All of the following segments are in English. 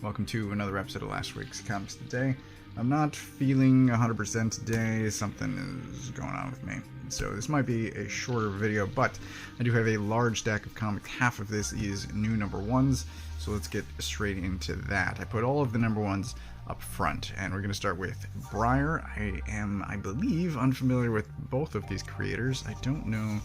Welcome to another episode of last week's Comics Today. I'm not feeling 100% today. Something is going on with me. So this might be a shorter video, but I do have a large stack of comics. Half of this is new number ones, so let's get straight into that. I put all of the number ones up front, and we're going to start with Briar. I believe, unfamiliar with both of these creators. I don't know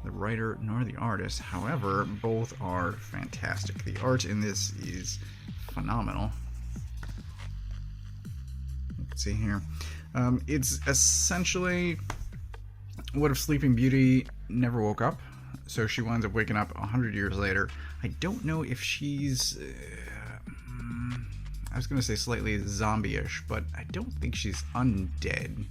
the writer nor the artist. However, both are fantastic. The art in this is phenomenal. You can see here. It's essentially what if Sleeping Beauty never woke up? So she winds up waking up 100 years later. I don't know if she's... I was going to say slightly zombie-ish, but I don't think she's undead.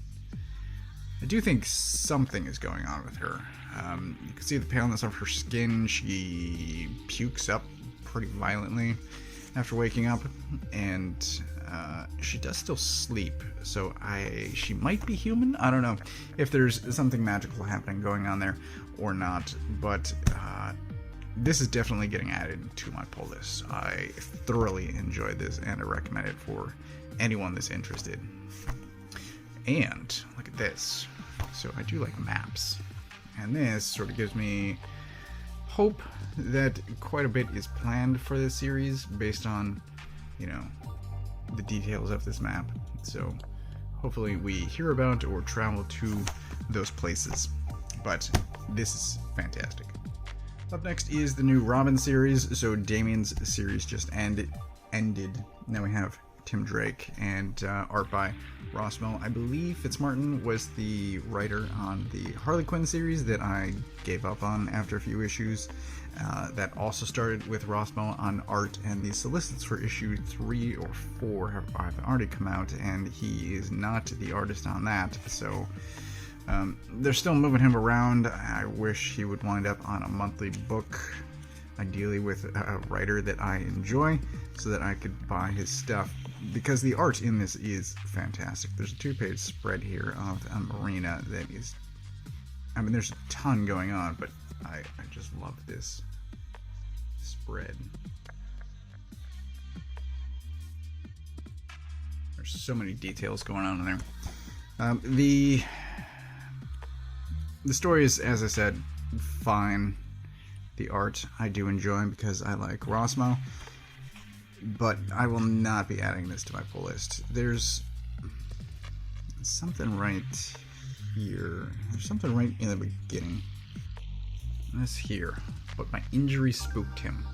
I do think something is going on with her. You can see the paleness of her skin. She pukes up pretty violently after waking up, and she does still sleep, so she might be human. I don't know if there's something magical happening going on there or not, but this is definitely getting added to my pull list. I thoroughly enjoyed this, and I recommend it for anyone that's interested. And look at this. So I do like maps, and this sort of gives me hope that quite a bit is planned for this series based on, you know, the details of this map. So hopefully we hear about or travel to those places. But this is fantastic. Up next is the new Robin series. So Damien's series just ended. Now we have Tim Drake and art by Rossmo. I believe Fitzmartin was the writer on the Harley Quinn series that I gave up on after a few issues. That also started with Rossmo on art, and the solicits for issue 3 or 4 have already come out, and he is not the artist on that, so they're still moving him around. I wish he would wind up on a monthly book, ideally with a writer that I enjoy, so that I could buy his stuff, because the art in this is fantastic. There's a 2-page spread here of a marina that is, I mean, there's a ton going on, but I just love this spread. There's so many details going on in there. The story is, as I said, fine. The art I do enjoy because I like Rossmo, but I will not be adding this to my pull list. There's something right here. There's something right in the beginning. This here, but my injury spooked him.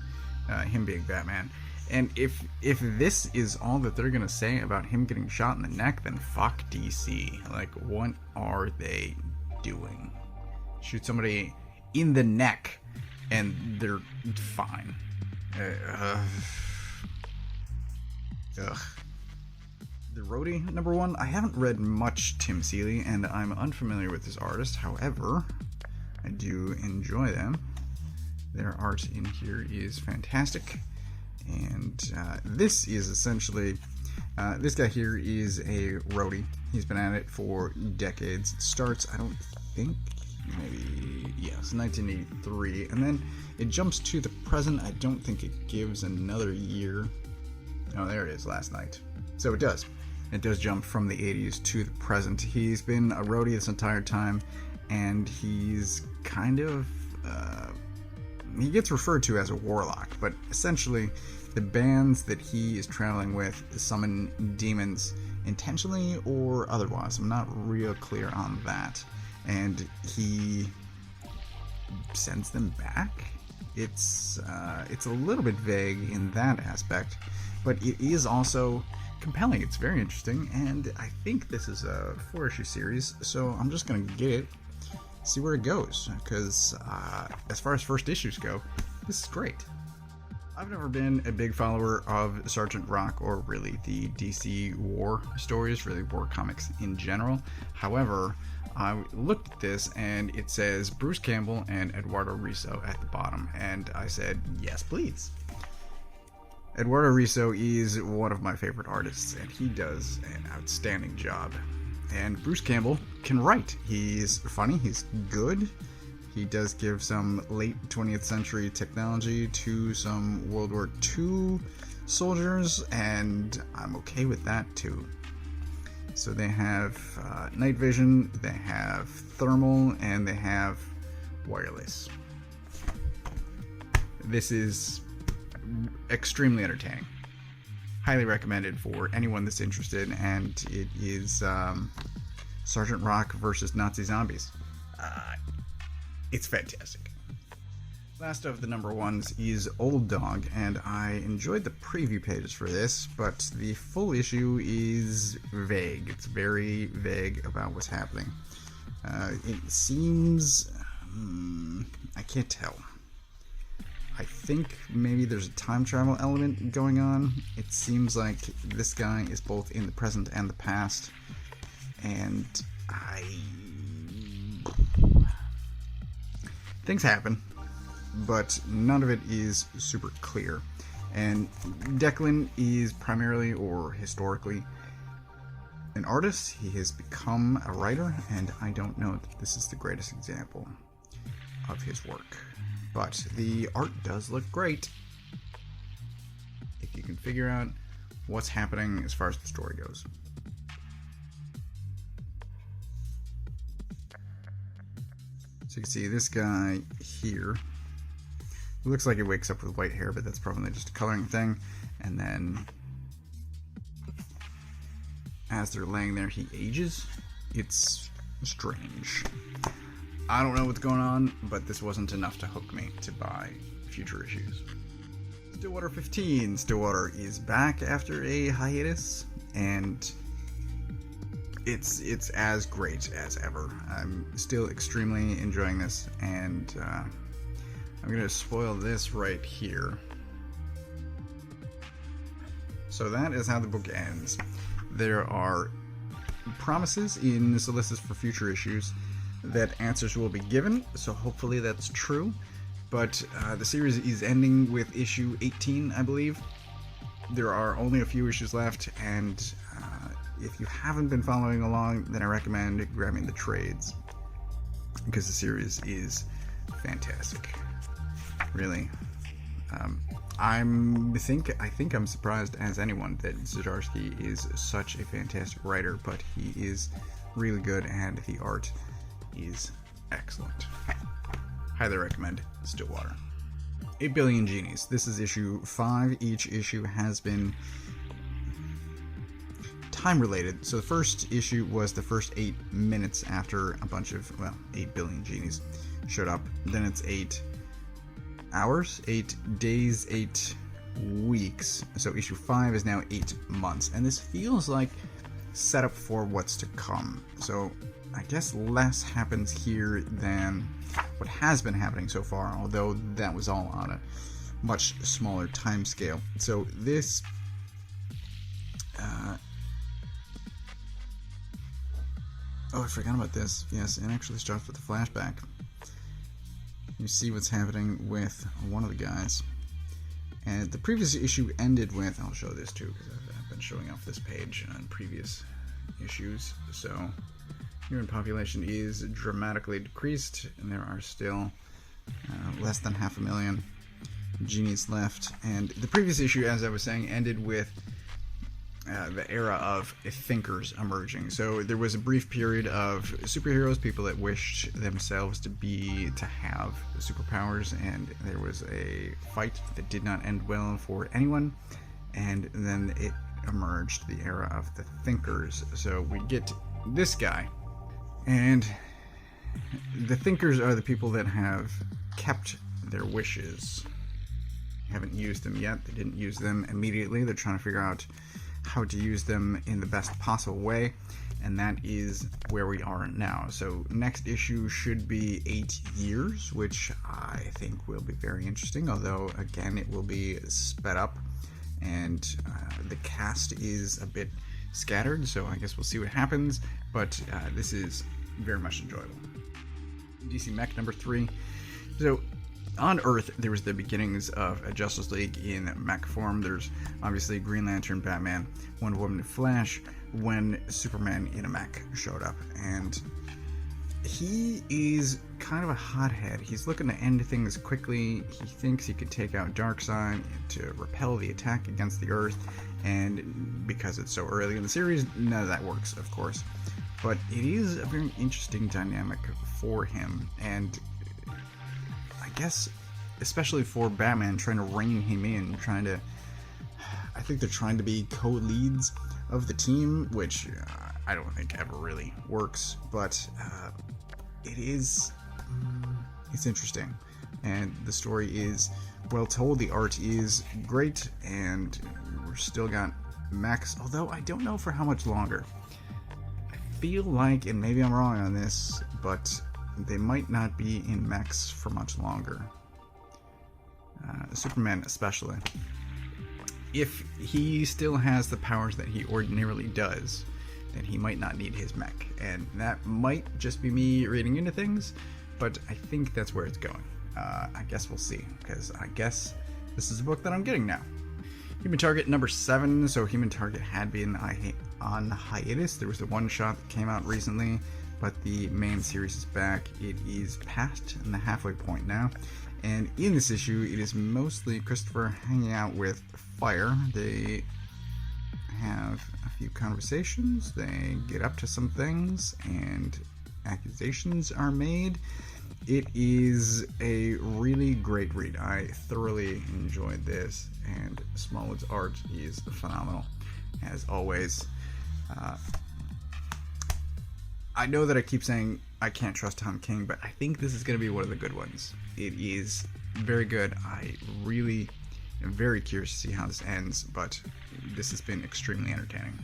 Him being Batman. And if this is all that they're gonna say about him getting shot in the neck, then fuck DC. Like, what are they doing? Shoot somebody in the neck and they're fine. Ugh. The Roadie number 1. I haven't read much Tim Seeley, and I'm unfamiliar with this artist. However, I do enjoy them. Their art in here is fantastic, and this is essentially this guy here is a roadie. He's been at it for decades. It starts, I don't think, maybe, yes, 1983, and then it jumps to the present. I don't think it gives another year. Oh, there it is, last night. So it does. It does jump from the 80s to the present. He's been a roadie this entire time, and he's kind of, he gets referred to as a warlock, but essentially the bands that he is traveling with summon demons intentionally or otherwise. I'm not real clear on that. And he sends them back? It's a little bit vague in that aspect, but it is also compelling. It's very interesting, and I think this is a 4-issue series, so I'm just gonna get it, see where it goes, because as far as first issues go, this is great. I've never been a big follower of Sergeant Rock or really the DC war stories, really war comics in general. However, I looked at this and it says Bruce Campbell and Eduardo Risso at the bottom, and I said, yes, please. Eduardo Risso is one of my favorite artists, and he does an outstanding job. And Bruce Campbell can write. He's funny, he's good. He does give some late 20th century technology to some World War II soldiers, and I'm okay with that too. So they have night vision, they have thermal, and they have wireless. This is extremely entertaining. Highly recommended for anyone that's interested, and it is Sergeant Rock versus Nazi zombies. It's fantastic. Last of the number ones is Old Dog, and I enjoyed the preview pages for this, but the full issue is vague. It's very vague about what's happening. It seems... I can't tell. I think maybe there's a time travel element going on. It seems like this guy is both in the present and the past, and things happen, but none of it is super clear. And Declan is primarily, or historically, an artist. He has become a writer, and I don't know that this is the greatest example of his work. But the art does look great if you can figure out what's happening as far as the story goes. So you can see this guy here. It looks like he wakes up with white hair, but that's probably just a coloring thing. And then as they're laying there, he ages. It's strange. I don't know what's going on, but this wasn't enough to hook me to buy future issues. Stillwater 15. Stillwater is back after a hiatus, and it's as great as ever. I'm still extremely enjoying this, and I'm going to spoil this right here. So that is how the book ends. There are promises in solicits for future issues that answers will be given, so hopefully that's true. But the series is ending with issue 18, I believe. There are only a few issues left, and if you haven't been following along, then I recommend grabbing the trades, because the series is fantastic. Really. I think I'm surprised as anyone that Zdarsky is such a fantastic writer, but he is really good, and the art is excellent. Highly recommend Stillwater. 8 Billion Genies. This is issue 5. Each issue has been time related. So the first issue was the first 8 minutes after a bunch of, 8 billion genies showed up. Then it's 8 hours, 8 days, 8 weeks. So issue 5 is now 8 months. And this feels like setup for what's to come. So I guess less happens here than what has been happening so far, although that was all on a much smaller time scale. So this I forgot about this. Yes, it actually starts with a flashback. You see what's happening with one of the guys. And the previous issue ended with, I'll show this too, because I've been showing off this page on previous issues. So human population is dramatically decreased, and there are still less than 500,000 genies left. And the previous issue, as I was saying, ended with the era of thinkers emerging. So there was a brief period of superheroes, people that wished themselves to have superpowers, and there was a fight that did not end well for anyone, and then it emerged, the era of the thinkers. So we get this guy, and the thinkers are the people that have kept their wishes. Haven't used them yet. They didn't use them immediately. They're trying to figure out how to use them in the best possible way, and that is where we are now. So next issue should be 8 years, which I think will be very interesting, although again it will be sped up, and the cast is a bit scattered, so I guess we'll see what happens, but this is very much enjoyable. DC Mech number 3. So on Earth, there was the beginnings of a Justice League in mech form. There's obviously Green Lantern, Batman, Wonder Woman, Flash, when Superman in a mech showed up. And he is kind of a hothead. He's looking to end things quickly. He thinks he could take out Darkseid to repel the attack against the Earth, and because it's so early in the series, none of that works, of course. But it is a very interesting dynamic for him, and I guess especially for Batman trying to rein him in, I think they're trying to be co-leads of the team, which I don't think ever really works, but it's interesting, and the story is well told, the art is great, and we're still got Mechs, although I don't know for how much longer. I feel like, and maybe I'm wrong on this, but they might not be in Mechs for much longer. Superman especially. If he still has the powers that he ordinarily does, then he might not need his mech. And that might just be me reading into things, but I think that's where it's going. I guess we'll see, because I guess this is a book that I'm getting now. Human Target number 7. So Human Target had been on hiatus. There was the one shot that came out recently, but the main series is back. It is past the halfway point now. And in this issue, it is mostly Christopher hanging out with Fire. They have a few conversations, they get up to some things, and accusations are made. It is a really great read. I thoroughly enjoyed this, and Smallwood's art is phenomenal, as always. I know that I keep saying I can't trust Tom King, but I think this is going to be one of the good ones. It is very good. I really am very curious to see how this ends, but this has been extremely entertaining.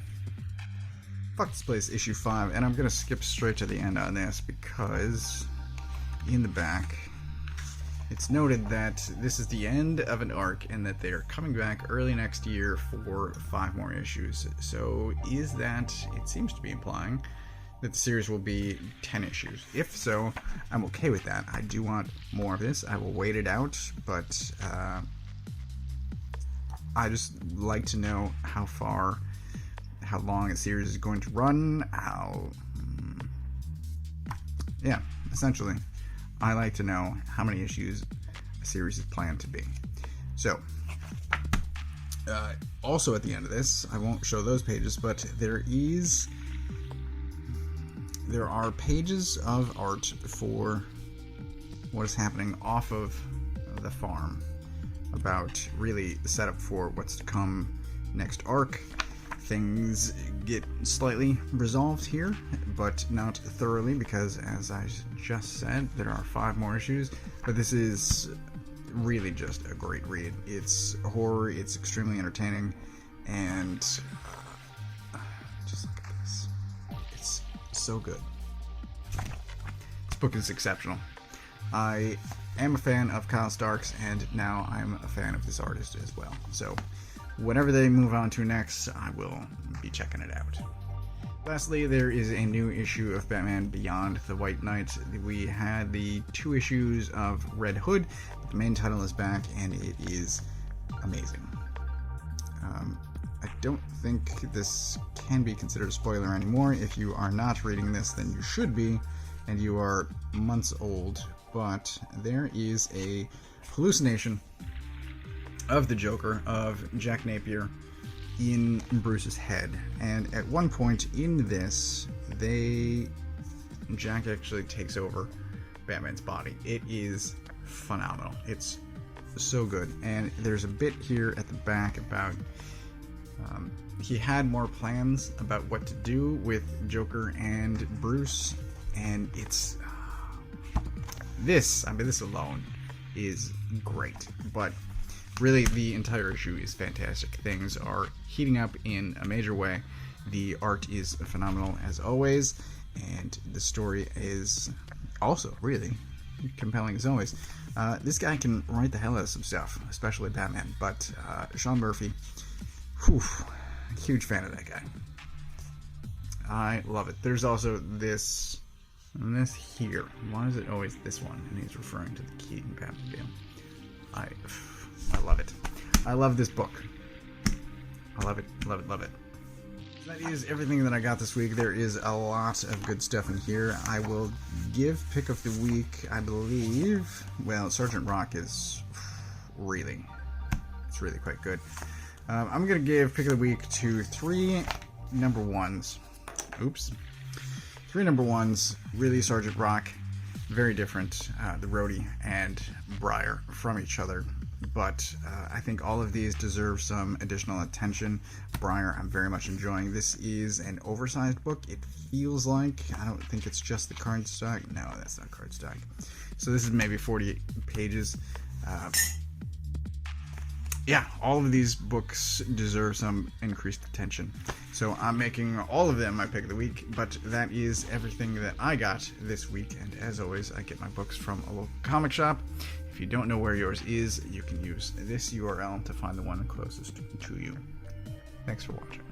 Fuck This Place issue 5, and I'm going to skip straight to the end on this because in the back it's noted that this is the end of an arc and that they're coming back early next year for 5 more issues. So is that, it seems to be implying that the series will be 10 issues. If so, I'm okay with that. I do want more of this. I will wait it out, but I just like to know how long a series is going to run, yeah, essentially, I like to know how many issues a series is planned to be. So, also at the end of this, I won't show those pages, but there are pages of art for what is happening off of the farm, about really the setup for what's to come next arc. Things get slightly resolved here, but not thoroughly, because as I just said, there are 5 more issues, but this is really just a great read. It's horror, it's extremely entertaining, and just look at this. It's so good. This book is exceptional. I am a fan of Kyle Starks, and now I'm a fan of this artist as well. So whatever they move on to next, I will be checking it out. Lastly, there is a new issue of Batman Beyond the White Knight. We had the 2 issues of Red Hood, but the main title is back, and it is amazing. I don't think this can be considered a spoiler anymore. If you are not reading this, then you should be, and you are months old. But there is a hallucination of the Joker, of Jack Napier, in Bruce's head. And at one point in this, Jack actually takes over Batman's body. It is phenomenal. It's so good. And there's a bit here at the back about he had more plans about what to do with Joker and Bruce, and it's this alone is great. But really, the entire issue is fantastic. Things are heating up in a major way. The art is phenomenal as always, and the story is also really compelling as always. This guy can write the hell out of some stuff, especially Batman, but Sean Murphy, huge fan of that guy. I love it. There's also this here. Why is it always this one? And he's referring to the Keaton Batmobile. I love it. I love this book. I love it, love it, love it. That is everything that I got this week. There is a lot of good stuff in here. I will give pick of the week, I believe. Well, Sergeant Rock is really quite good. I'm going to give pick of the week to 3 number ones. Oops. 3 number ones. Really, Sergeant Rock. Very different, the Roadie and Briar from each other. But I think all of these deserve some additional attention. Briar, I'm very much enjoying. This is an oversized book. It feels like, I don't think it's just the cardstock. No, that's not cardstock. So this is maybe 48 pages. Yeah, all of these books deserve some increased attention. So I'm making all of them my pick of the week, but that is everything that I got this week. And as always, I get my books from a local comic shop. If you don't know where yours is, you can use this URL to find the one closest to you. Thanks for watching.